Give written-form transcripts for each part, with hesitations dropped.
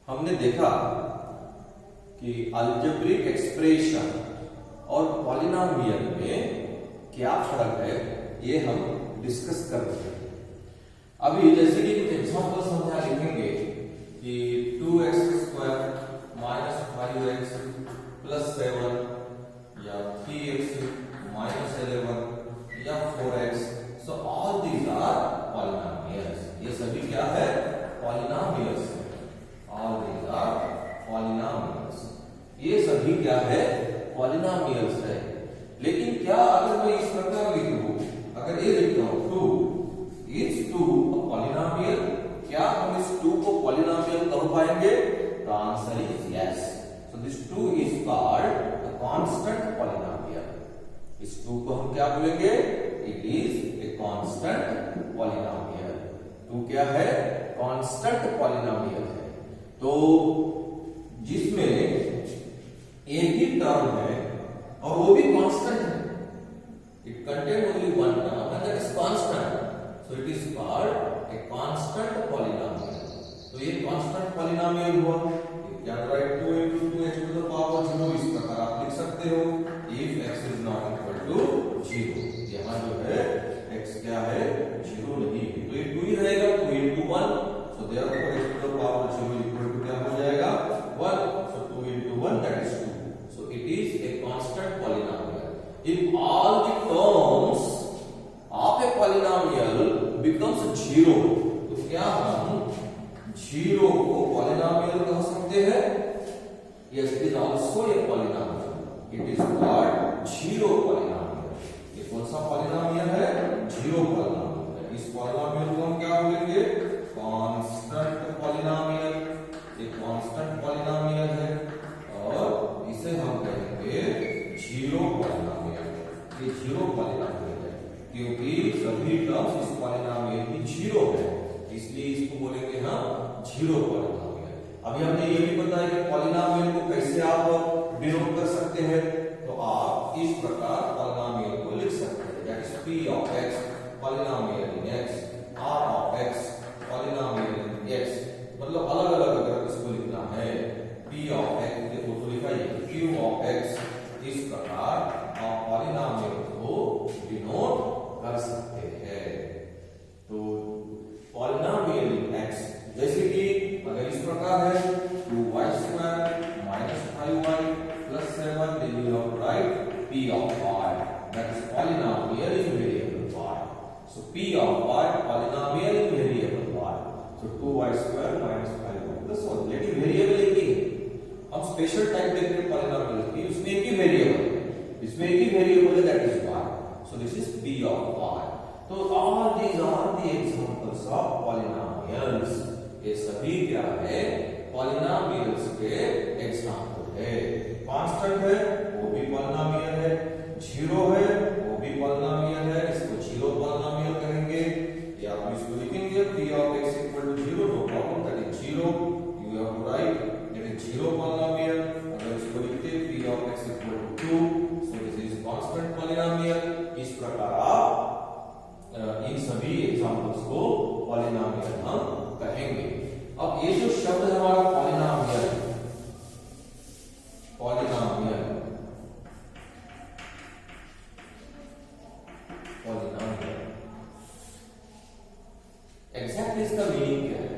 हमने देखा कि अलजेब्रिक एक्सप्रेशन और पॉलिनोमियल में क्या फर्क है, ये हम डिस्कस कर रहे हैं। अभी जैसे कि कुछ एग्जांपल्स हम यहाँ लिखेंगे कि 2x² माइनस 5x प्लस 7 या 3x माइनस 11 या 4x, so all these are polynomials. ये सभी क्या है? Polynomials. All these are polynomials. ये सभी क्या है? पॉलिनोमियल्स है। लेकिन क्या अगर मैं इस प्रकार लिख दूं, अगर ये लिखता हूं 2 is 2 a polynomial, क्या हम इस 2 को पॉलिनोमियल कह पाएंगे? The answer is yes. So this 2 is called a constant polynomial. इस 2 को हम क्या बोलेंगे? It is a constant polynomial. 2 क्या है? Constant polynomial है। तो जिसमें एक ही टर्म है और वो भी कांस्टेंट है, it contain only one term and that is constant, so it is called a constant polynomial. तो ये constant polynomial हुआ। you can write 2 into 2h to the power 0, इस प्रकार आप लिख सकते हो if x is not equal to 0। यहाँ जो है x क्या है? 0 नहीं, तो ये 2 ही रहेगा, 2 into 1, so therefore x to the power 0 equal to क्या हो जाएगा? 1, so 2 into 1 that is 2, so it is a constant polynomial. If all the terms of a polynomial becomes 0, तो क्या हम 0 को polynomial कह सकते हैं? Yes, it is also a polynomial. It is called zero polynomial. ये कौन सा polynomial है? Zero polynomial है। इस polynomial को हम क्या बोलेंगे? Constant polynomial। ये constant polynomial है और इसे हम कहेंगे zero polynomial। ये zero polynomial है क्योंकि सभी टर्म्स इस polynomial की 0 है, इसलिए इसको बोलेंगे हम zero polynomial। अभी हमने ये भी बताया कि polynomial को कैसे आप डिनोट कर सकते हैं, तो आप इस प्रकार polynomial को लिख सकते हैं, that is p of x polynomial in x, r of x polynomial in x, मतलब अलग अलग अगर इसको लिखना है p of x देखो तो लिखा है q of x, इस प्रकार आप पॉलिनोमियल को डिनोट कर सकते हैं। तो पॉलिनोमियल इन x जैसे कि अगर इस प्रकार है 2y² minus 5y plus 7, then you have to write p of y, that is polynomial in variable y. So p of y polynomial in variable y, so 2y² minus 5y plus 1, लेकिन variable एक ही है। हम special type देख रहे हैं polynomial की, उसमें एक ही वेरिएबल है, इसमें एक ही वेरिएबल है, that is y, so this is p of y. तो all these are the examples of polynomials। ये सभी क्या है? पॉलिनोमियल्स के एग्जांपल है। कांस्टेंट है वो भी पॉलिनोमियल है, 0 है वो भी पॉलिनोमियल है, इसको जीरो पॉलिनोमियल कहेंगे, या आप इसको लिखेंगे p of x equal to 0, no problem, that is 0, you have to write that is 0 polynomial। अगर इसको लिखते p of x equal to 2, so this is constant polynomial। इस प्रकार आप इन सभी एग्जांपल्स को पॉलिनोमियल हम कहेंगे। अब ये जो शब्द है हमारा पॉलिनोमियल, पॉलिनोमियल, पॉलिनोमियल एग्जैक्टली इसका मीनिंग क्या है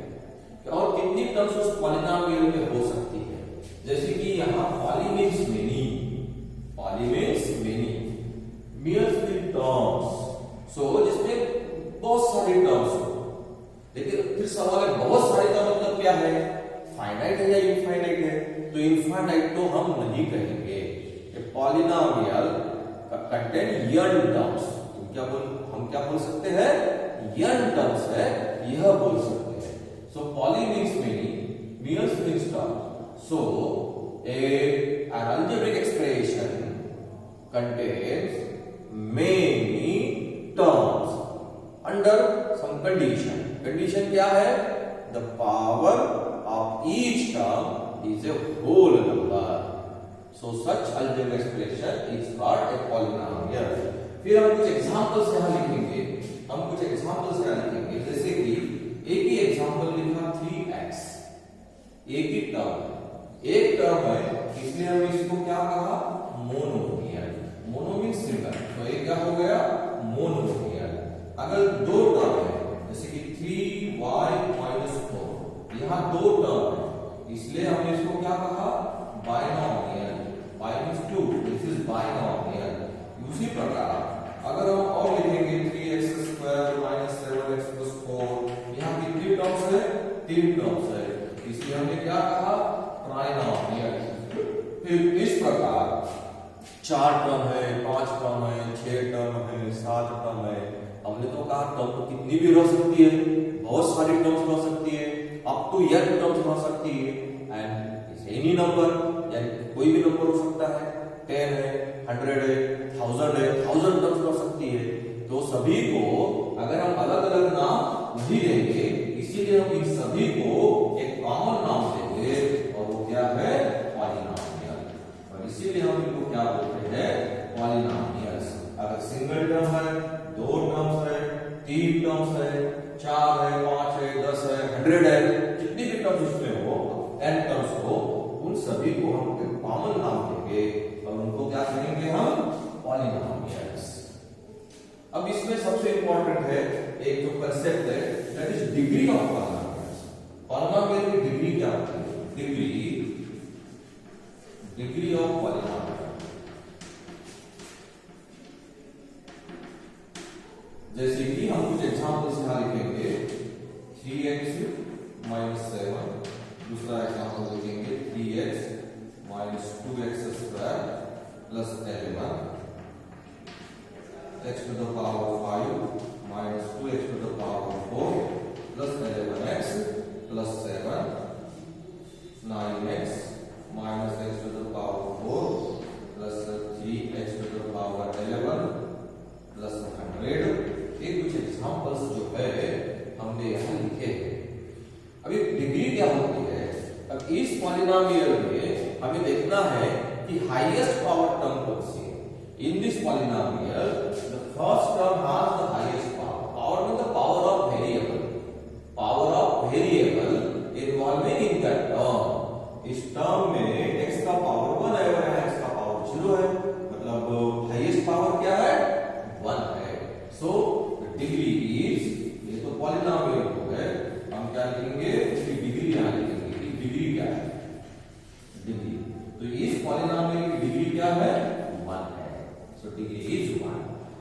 और कितनी टर्म्स उस पॉलिनोमियल में हो सकती है? जैसे कि यहाँ poly means many, poly means many, means with terms, so जिसमें बहुत सारी टर्म्स हो। लेकिन फिर सवाल है बहुत सारे का मतलब क्या है? फाइनाइट है या इनफाइनाइट है? तो इनफाइनाइट तो हम नहीं कहेंगे। पॉलिनोमियल कंटेन n टर्म्स, हम क्या बोल सकते हैं? n टर्म्स है, यह बोल सकते हैं। So poly means many, means means terms, so an algebraic expression contains many terms under some condition। Condition क्या है? the power of each term is a whole number, so such algebraic expression is called a polynomial। फिर हम कुछ examples यहां लिखेंगे, जैसे कि एक ही एग्जांपल लिखा 3x, एक ही टर्म है, एक टर्म है, इसलिए हम इसको क्या कहा, मोनोमियल। मोनो मीन्स सिंगल, तो ये क्या हो गया, मोनोमियल। अगर दो टर्म है जैसे कि 3y माइनस 4, यहाँ दो टर्म है इसलिए हमने इसको क्या कहा, binomial. Bi means two, this is binomial. उसी प्रकार अगर हम और लिखेंगे 3x square minus 7x plus 4, यहाँ कितनी टर्म्स है, 3 टर्म्स है, इसलिए हमने क्या कहा, ट्राइनोमियल। फिर इस प्रकार 4 टर्म है, 5 टर्म है, 6 टर्म है, 7 टर्म है। हमने तो कहा टर्म तो कितनी भी रह सकती है, बहुत सारी टर्म्स रह सकती है, अप टू n टर्म्स रह सकती है, एंड एनी नंबर, यानी कोई भी नंबर हो सकता है, 10 है, 100 है, 1000 है, 1000 टर्म्स रह सकती है। तो सभी को अगर हम अलग अलग नाम नहीं देंगे, इसीलिए हम इन सभी को एक कॉमन नाम देंगे और वो क्या है, पॉलिनोमियल। और इसीलिए हम इनको क्या बोलते हैं, पॉलिनोमियल्स। अगर सिंगल टर्म है, दो टर्म्स है, 3 टर्म्स है, 4 है, 5 है, 10 है, 100 है, जितनी भी टर्म्स इसमें हो, n टर्म्स हो, उन सभी को हम एक कॉमन नाम देंगे और उनको क्या कहेंगे हम, पॉलिनोमियल्स। अब इसमें सबसे इंपॉर्टेंट है एक जो कंसेप्ट है, that is degree of polynomials. Polynomial की डिग्री क्या होती है, डिग्री ऑफ पॉलिनोमियल। जैसे कि हम कुछ एग्जांपल्स यहां लिखेंगे, 3x माइनस 7, दूसरा एग्जांपल लिखेंगे 3x minus 2x square plus 11, x to the power 5 minus 2x to the power 4 plus 11x plus 7, 9x minus x to the power 4 plus 3x to the power 11 plus 100। ये कुछ examples जो है हमने यहाँ लिखे हैं। अभी डिग्री क्या होती है, अब इस पॉलिनोमियल में हमें देखना है कि हाईएस्ट पावर टर्म कौन सी है। In this polynomial, the first term has the highest power. Power means the power of variable. Power of variable involving in that term. इस टर्म में x का पावर 1 है और x का पावर 0 है, मतलब हाईएस्ट पावर क्या है, 1 है। So डिग्री इज, ये तो पॉलिनोमियल हो गए, हम क्या लिखेंगे, इसकी डिग्री यहाँ लिखेंगे कि डिग्री क्या है, डिग्री। तो इस पॉलिनोमियल की डिग्री क्या है, 1 है। So degree is 1।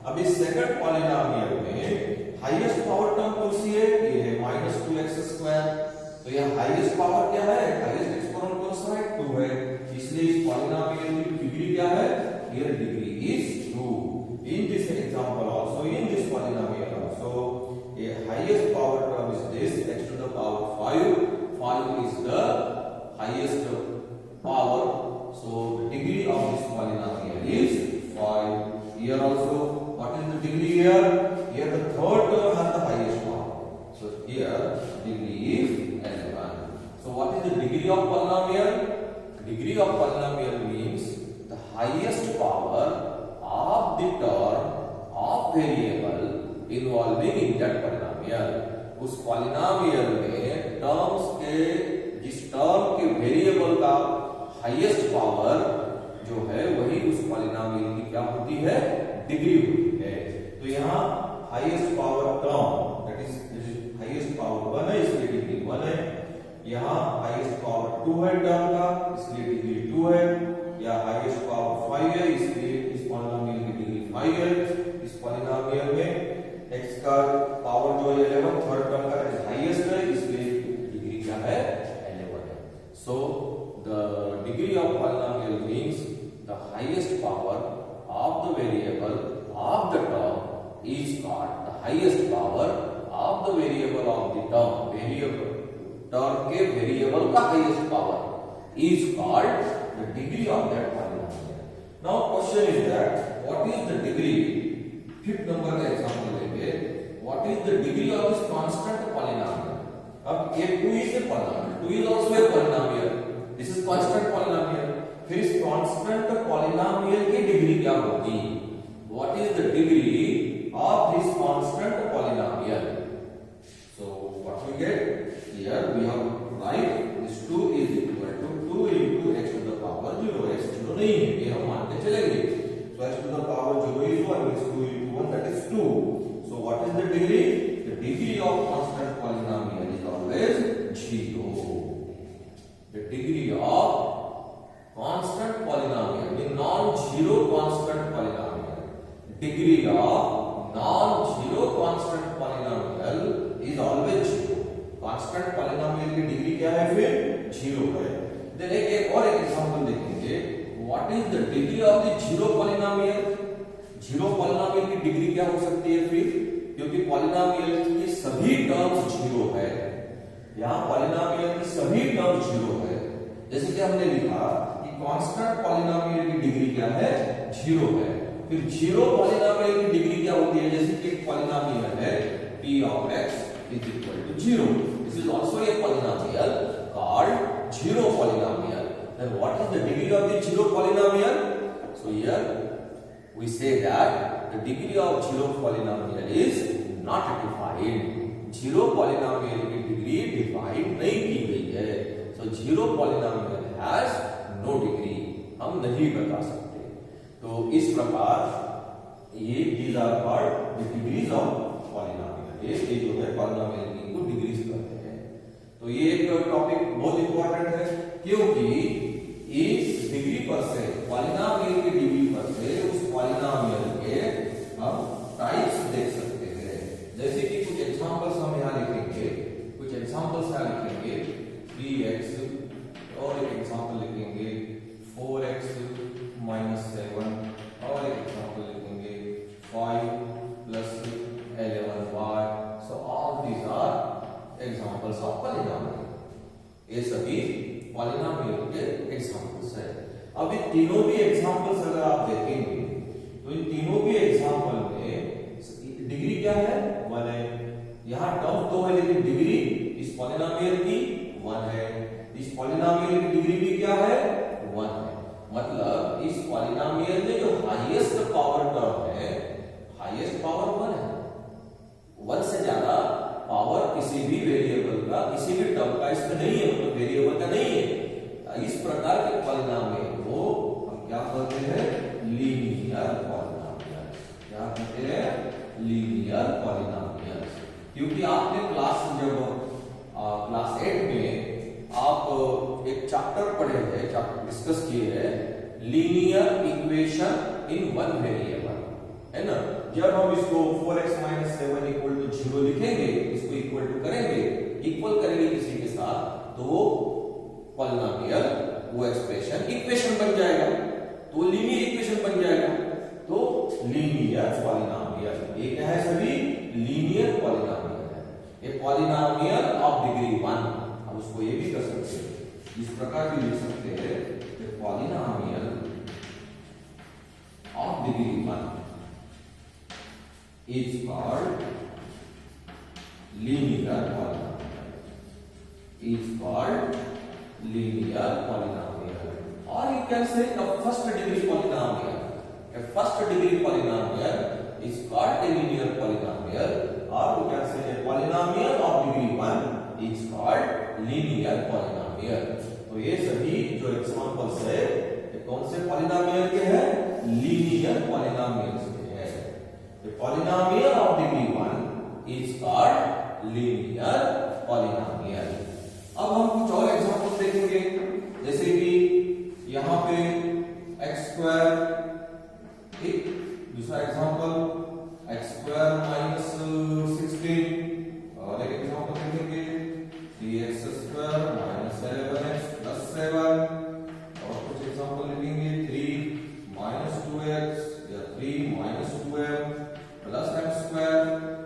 अब इस सेकंड पॉलिनोमियल में हाईएस्ट पावर टर्म कौन सी है, ये है माइनस 2x स्क्वायर। तो यह हाईएस्ट पावर क्या है, हाईएस्ट एक्सपोनेंट कौन सा है, 2 है, इसलिए इस पॉलिनोमियल की डिग्री क्या है, here degree is 2। In this example also, in this polynomial also, ये highest power term is this x to the power 5, 5 is the highest power, so the degree of this polynomial is 5. Here also, what is the degree here? Here the third term has the highest power. So here degree is 11. So what is the degree of polynomial? Degree of polynomial means the highest power of the term of variable involving in that polynomial. उस polynomial में terms के, जिस term के variable का highest power जो है वही उस पॉलिनोमियल की क्या होती है, डिग्री होती है। तो यहाँ highest power term, that is highest power 1 है, इसलिए डिग्री 1 है। यहाँ हाईएस्ट पावर 2 है टर्म का, इसलिए डिग्री 2 है। या हाईएस्ट पावर 5 है, इसलिए इस पॉलिनोमियल की डिग्री 5 है। इस पॉलिनोमियल में x का पावर जो 11 थर्ड टर्म का हाईएस्ट है, इसलिए डिग्री क्या है, 11 है। सो the degree of polynomial means the highest power of the variable of the term is called the highest power of the variable of the term, variable term के variable का highest power is called the degree of that polynomial. Now question is that what is the degree, fifth number का example लेंगे, what is the degree of this constant polynomial। अब ये 2 is a polynomial, 2 is also a polynomial, this is constant polynomial. फिर इस constant polynomial की degree क्या होगी, what is the degree of this constant polynomial. So what we get here, we have write this 2 degree of constant polynomial is always 0. The degree of constant polynomial, the non-zero constant polynomial, degree of non-zero constant polynomial is always 0. constant polynomial की degree क्या है फिर 0 है. Then एक और example देखेंगे. What is the degree of the zero polynomial. Zero polynomial की degree क्या हो सकती है फिर, क्योंकि पॉलिनोमियल के सभी टर्म्स 0 है. यहाँ पॉलिनोमियल के सभी टर्म्स 0 है. जैसे कि हमने लिखा कि कांस्टेंट पॉलिनोमियल की डिग्री क्या है 0 है. फिर जीरो पॉलिनोमियल की डिग्री क्या होती है, जैसे कि एक पॉलिनोमियल है p of x is equal to 0. This is also a polynomial called zero polynomial. Then what is the degree of the zero polynomial? So here we say that the degree of zero polynomial is not defined. Zero polynomial की degree define नहीं की गई है. So zero polynomial has no degree. हम नहीं बता सकते. तो इस प्रकार ये these are called the degrees of polynomial. ये जो है पॉलिनोमियल की को डिग्रीज कहते हैं. तो ये एक टॉपिक बहुत इंपॉर्टेंट है, क्योंकि इस डिग्री पर से, पॉलिनोमियल की डिग्री पर से उस पॉलिनोमियल के हम टाइप्स देख सकते हैं. जैसे कि कुछ एग्जांपल्स हम यहाँ लिखेंगे, 3x और एक एग्जांपल लिखेंगे 4x - 7 और एक एग्जांपल लिखेंगे 5 + 11y. So all these are examples of polynomial. ये सभी polynomial के examples हैं. अब ये तीनों भी examples अगर आप देखेंगे तो इन तीनों भी example में डिग्री क्या है 1 है. यहाँ टर्म 2 है लेकिन डिग्री इस polynomial की 1 है. इस polynomial की डिग्री भी क्या है 1 है. मतलब इस polynomial में जो हाईएस्ट पावर टर्म है, हाईएस्ट पावर 1 है. 1 से ज्यादा पावर किसी भी वेरिएबल का, किसी भी टर्म का इसमें नहीं है, मतलब वेरिएबल का नहीं है. इस प्रकार के पॉलिनोमियल को हम क्या कहते हैं, लीनियर पॉलिनोमियल. क्या कहते हैं, लीनियर पॉलिनोमियल. क्योंकि आपने क्लास 8 में आप एक चैप्टर पढ़े हैं, चैप्टर डिस्कस किए हैं, linear equation in one variable, है ना. जब हम इसको 4x - 7 = 0 लिखेंगे, इसको इक्वल टू करेंगे, इक्वल करेंगे किसी के साथ, तो वो पॉलिनोमियल, वो एक्सप्रेशन इक्वेशन बन जाएगा, तो लीनियर इक्वेशन बन जाएगा. तो लीनियर पॉलिनोमियल ये क्या है, सभी लीनियर पॉलिनोमियल है. ये पॉलिनोमियल ऑफ डिग्री 1. अब उसको ये भी कर सकते हैं, इस प्रकार भी लिख सकते हैं कि polynomial of degree 1 is called linear polynomial. Is called linear polynomial. Or you can say a first degree polynomial. A first degree polynomial is called a linear polynomial. Or you can say a polynomial of degree 1 is called linear polynomial. तो ये सभी जो examples है ये कौन से polynomial के हैं, linear polynomials. The polynomial of degree 1 is called linear polynomial. अब हम कुछ और एग्जांपल देखेंगे, जैसे कि यहाँ पे x², एक दूसरा एग्जांपल x² - 16, और एक एग्जांपल देखेंगे 3x² - 11x + 7, और कुछ एग्जांपल लिखेंगे 3 - 2x या 3 - 2m plus m².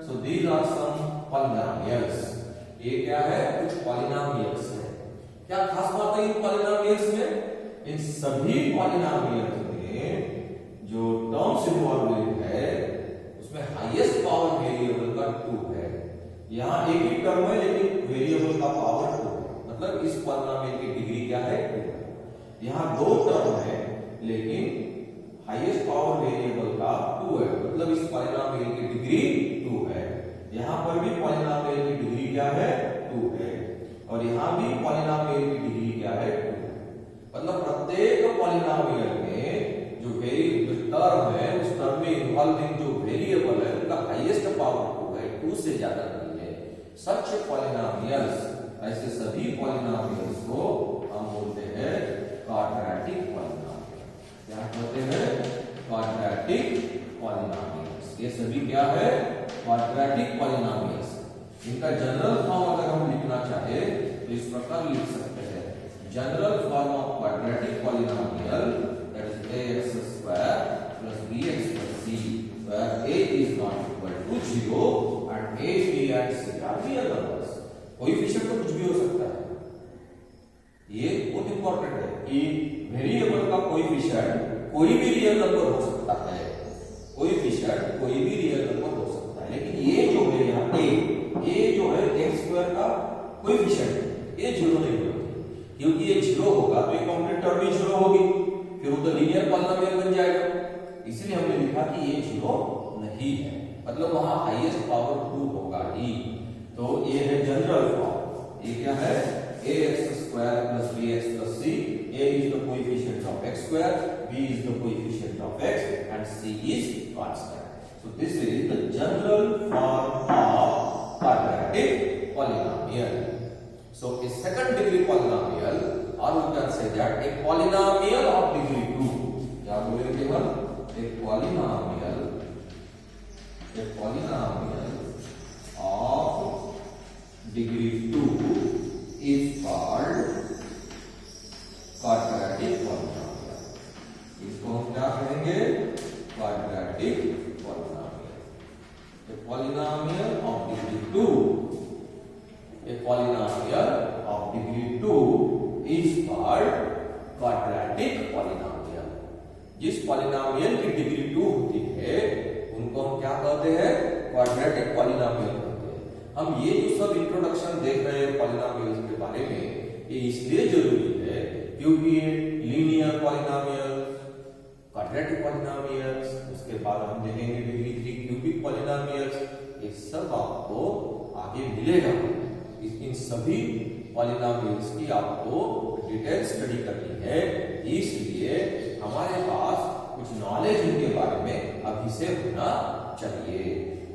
So these are some polynomials. ये क्या है, कुछ polynomials है. क्या खास बात है इन polynomials में, इन सभी polynomials में जो टर्म्स इन्वॉल्व है उसमें हाईएस्ट पावर वेरिएबल का 2 है. यहाँ एक ही टर्म है लेकिन वेरिएबल का पावर 2 है, मतलब इस polynomial की डिग्री क्या है 2 है. यहाँ 2 टर्म है लेकिन हाईएस्ट पावर वेरिएबल का 2 है, मतलब इस पॉलिनोमियल की डिग्री 2 है. यहाँ पर भी पॉलिनोमियल की डिग्री क्या है 2 है, और यहाँ भी पॉलिनोमियल की डिग्री क्या है 2 है. मतलब प्रत्येक पॉलिनोमियल में जो टर्म है, उस टर्म में इन्वॉल्विंग जो वेरिएबल है उनका हाईएस्ट पावर 2 है, 2 से ज्यादा नहीं. सच पॉलिनोमियल्स, ऐसे सभी पॉलिनोमियल्स को हम बोलते हैं क्वाड्रेटिक पॉलिनोमियल। क्या कहते हैं? Quadratic polynomials. ये सभी क्या है? Quadratic polynomials. इनका जनरल फॉर्म अगर हम लिखना चाहे तो इस प्रकार लिख सकते हैं, general form of quadratic polynomial that is ax square plus bx plus c where a is not equal to 0 and a, b and c are real numbers। Coefficient तो कुछ भी हो सकता है, ये बहुत इंपॉर्टेंट है कि वेरिएबल का कोएफिशिएंट कोई भी रियल नंबर हो सकता है, कोएफिशिएंट कोई भी रियल नंबर हो सकता है, लेकिन ये जो है यहाँ पे ये जो है x स्क्वायर का कोएफिशिएंट ये 0 नहीं होगा, क्योंकि ये 0 होगा तो ये कंप्लीट टर्म भी 0 होगी, फिर वो तो लीनियर पॉलिनोमियल बन जाएगा। इसलिए हमने लिखा कि ये 0 नहीं है, मतलब वहां हाईएस्ट पावर 2 होगा ही। तो ये है जनरल फॉर्म। ये क्या है? ax square plus bx plus c, a is the coefficient of x square, b is the coefficient of x and c is constant। So this is the general form of quadratic polynomial। So a second degree polynomial, or we can say that a polynomial of degree 2। क्या बोलेंगे हम? A polynomial of degree 2 is called quadratic polynomial। इसको हम क्या कहेंगे? quadratic polynomial। A polynomial of degree 2, a polynomial of degree 2 is called quadratic polynomial। जिस polynomial की degree 2 होती है उनको हम क्या कहते हैं? क्वाड्रेटिक पॉलिनोमियल कहते हैं। हम ये जो सब इंट्रोडक्शन देख रहे हैं पॉलिनोमियल्स के बारे में, ये इसलिए जरूरी है क्योंकि ये लीनियर पॉलिनोमियल्स, क्वाड्रेटिक पॉलिनोमियल्स, उसके बाद हम देखेंगे डिग्री 3 क्यूबिक पॉलिनोमियल्स, ये सब आपको आगे मिलेगा। इन सभी पॉलिनोमियल्स की आपको डिटेल स्टडी करनी है, इसलिए हमारे पास कुछ नॉलेज इनके बारे में अभी से होना चाहिए।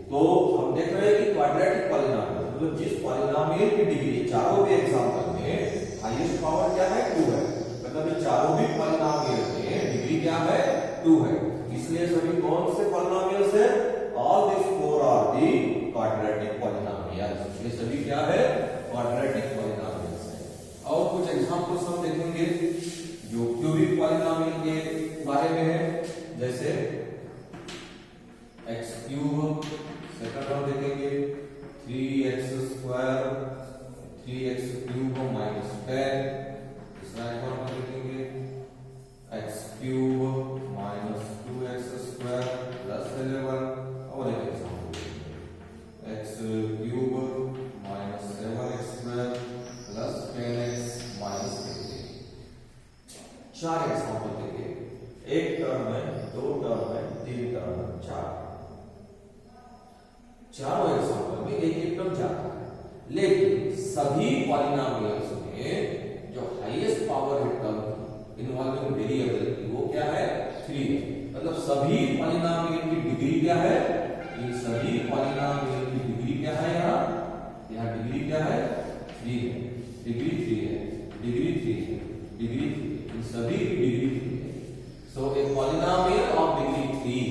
तो हम देख रहे हैं कि क्वाड्रेटिक पॉलिनोमियल मतलब जिस पॉलिनोमियल की डिग्री चारों भी एग्जांपल में हाईएस्ट पावर क्या है? 2 है, मतलब ये चारों भी पॉलिनोमियल में डिग्री क्या है? 2 है। इसलिए सभी कौन से पॉलिनोमियल्स है? All this 4 are the quadratic polynomials. ये सभी क्या है? क्वाड्रेटिक पॉलिनोमियल्स है। और कुछ एग्जांपल्स हम देखेंगे जो क्यूबिक पॉलिनोमियल के बारे में है, जैसे x क्यूब, सेकंड हम देखेंगे 3x square 3x cube minus 10, दूसरा एक और देखेंगे x cube minus 2x square plus 11, और एक example x cube minus 7x square plus 10x minus 15। 4 example देंगे, एक टर्म है, 2 टर्म है, 3 टर्म है, 4। चारों एग्जांपल में एक एक टर्म जाता है, लेकिन सभी पॉलिनोमियल्स में जो हाईएस्ट पावर है टर्म इन्वॉल्विंग वेरिएबल वो क्या है? 3 है। मतलब सभी पॉलिनोमियल की डिग्री क्या है? इन सभी पॉलिनोमियल की डिग्री क्या है? यहाँ डिग्री क्या है? 3 है, डिग्री 3 है, डिग्री 3 है, डिग्री 3, इन सभी की डिग्री 3 है। So a polynomial of degree 3,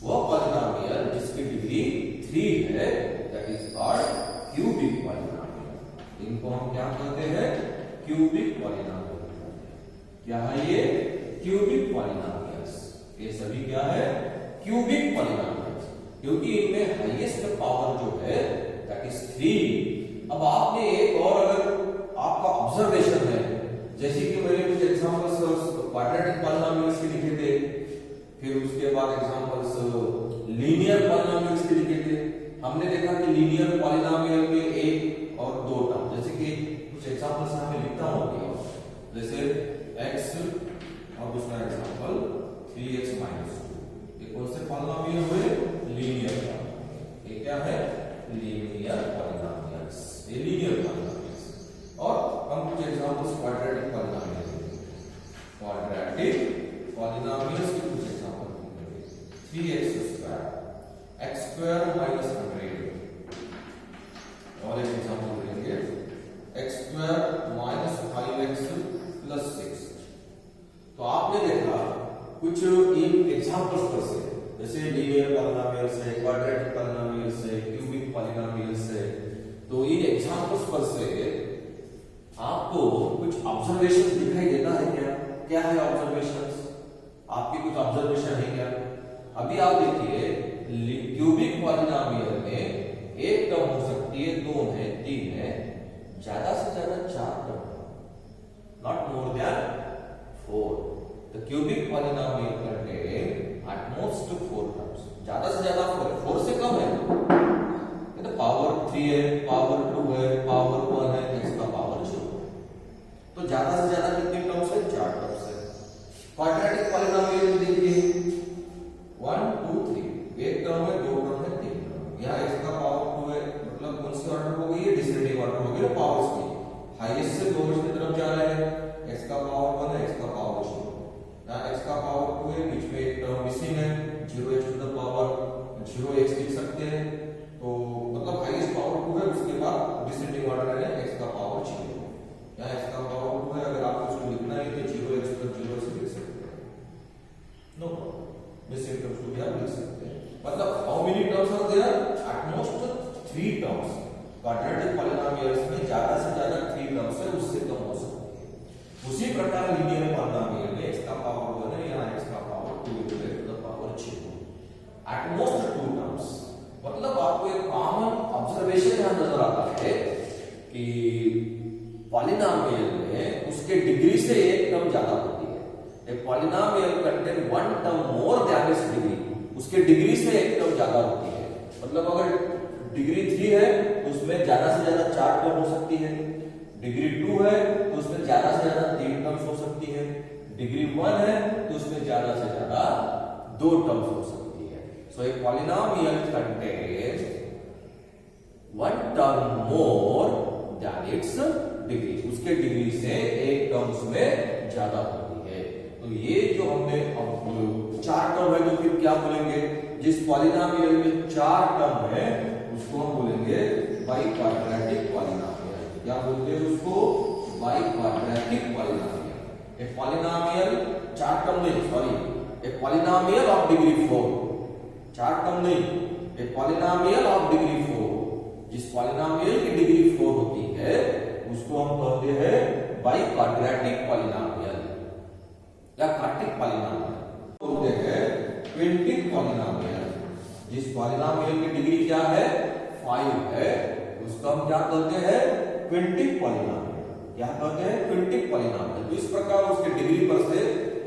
वो पॉलिनोमियल जिसकी डिग्री 3 है, that is called cubic polynomial. इनको हम क्या कहते हैं? Cubic polynomial. क्या है ये? Cubic polynomials. ये सभी क्या है? क्यूबिक पॉलिनोमियल्स, क्योंकि इनमें हाईएस्ट पावर जो है दैट इज 3। अब आपने एक और अगर आपका ऑब्जर्वेशन है, जैसे कि मैंने कुछ एग्जांपल्स क्वाड्रेटिक पॉलिनोमियल्स के लिखे थे, फिर उसके बाद एग्जांपल्स लीनियर पॉलिनोमियल्स के लिखे थे। हमने देखा कि लीनियर पॉलिनोमियल में 1 और 2 टर्म, जैसे कि कुछ एग्जांपल्स हमें लिखता हूं, जैसे x और दूसरा एग्जांपल 3x माइनस 2, ये कौन से पॉलिनोमियल हुए? Linear polynomial. ये क्या है? लीनियर पॉलिनोमियल्स, ये लीनियर पॉलिनोमियल्स। और हम कुछ एग्जांपल्स क्वाड्रेटिक पॉलिनोमियल देखेंगे। क्वाड्रेटिक पॉलिनोमियल्स के कुछ एग्जांपल देखेंगे। 3x square, x square minus 100, examples पर से, जैसे लीनियर पॉलिनोमियल से, क्वाड्रेटिक पॉलिनोमियल से, क्यूबिक पॉलिनोमियल से, तो इन एग्जांपल्स पर से आपको कुछ ऑब्जर्वेशंस दिखाई देता है क्या? क्या है ऑब्जर्वेशंस? आपकी कुछ ऑब्जर्वेशन है क्या? अभी आप देखिए क्यूबिक पॉलिनोमियल में एक टर्म हो सकती है, दो है, तीन है, ज्यादा से ज्यादा चार term, not more than 4. The cubic polynomial contain at most 4 terms. ज्यादा से ज्यादा 4 से कम है तो पावर 3 है, पावर 2 है, पावर 1 है, इसका पावर 0. तो ज्यादा से ज्यादा कितने टर्म्स है? 4 टर्म्स है. क्वाड्रेटिक पॉलिनोमियल में देखिए 1 2 3, एक टर्म है, दो टर्म है, तीन टर्म. यहाँ इसका पावर 2 है, मतलब कौन सी ऑर्डर हो गई है? डिसक्रीटिव ऑर्डर हो गई ना पावर्स की. हाईएस्ट से लोवेस्ट की तरफ जा रहे हैं. x का पावर 1 है, x का पावर 0. यहाँ x का पावर 2 है, बीच में एक टर्म मिसिंग है, 0x to the power 0x लिख सकते हैं. तो मतलब हाईएस्ट पावर 2 है, उसके बाद डिसक्रीटिव ऑर्डर है, x का पावर 0. यहाँ x का पावर 2 है, अगर आपको उसको लिखना है तो 0x पर 0 से लिख सकते हैं. नो प्रॉब्लम, मिसिंग टर्म्स को भी आप लिख सकते हैं. मतलब how many terms are there? At most 3 terms. Quadratic polynomials में ज्यादा से ज्यादा 3 टर्म्स है, उससे कम हो सकती है. उसी प्रकार लीनियर पॉलिनोमियल में x का पावर 1 है, यहाँ x का पावर 2 है to the power 0. At most 2 terms. मतलब आपको एक कॉमन ऑब्जर्वेशन यहां नजर आता है कि पॉलिनोमियल में उसके डिग्री से एक टर्म ज्यादा होती है. A polynomial contain 1 term more than its degree. उसके डिग्री से एक टर्म ज्यादा होती है. मतलब अगर डिग्री 3 है तो उसमें ज्यादा से ज्यादा 4 टर्म हो सकती है. डिग्री 2 है तो उसमें ज्यादा से ज्यादा 3 टर्म्स हो सकती है. डिग्री 1 है तो उसमें ज्यादा से ज्यादा 2 टर्म्स हो सकती है. So a polynomial contains 1 term more than its degree. उसके डिग्री से एक टर्म्स में ज्यादा होती है. तो ये जो हमने 4 टर्म है तो फिर क्या बोलेंगे? जिस पॉलिनोमियल में 4 टर्म है उसको हम बोलेंगे बाई क्वाड्रेटिक पॉलिनोमियल. क्या बोलते हैं उसको? Biquadratic polynomial. A polynomial 4 term नहीं, sorry, a polynomial of degree 4. 4 term नहीं, ए पॉलिनोमियल ऑफ डिग्री 4. जिस पॉलिनोमियल की डिग्री 4 होती है उसको हम कहते हैं बाई क्वाड्रेटिक पॉलिनोमियल या क्वाड्रेटिक पॉलिनोमियल. बोलते हैं क्विंटिक पॉलिनोमियल. जिस पॉलिनोमियल की डिग्री क्या है? 5 है, उसको हम क्या कहते हैं? क्विंटिक पॉलिनोमियल. क्या कहते हैं? क्विंटिक पॉलिनोमियल. तो इस प्रकार उसके डिग्री पर से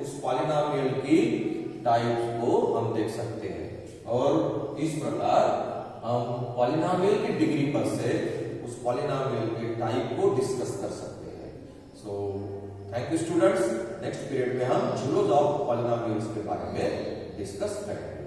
उस पॉलिनोमियल की टाइप्स को हम देख सकते हैं. और इस प्रकार हम पॉलिनोमियल की डिग्री पर से उस पॉलिनोमियल के टाइप को डिस्कस कर सकते हैं. So thank you students. Next period में हम जीरोस ऑफ पॉलिनोमियल्स के बारे में डिस्कस करेंगे.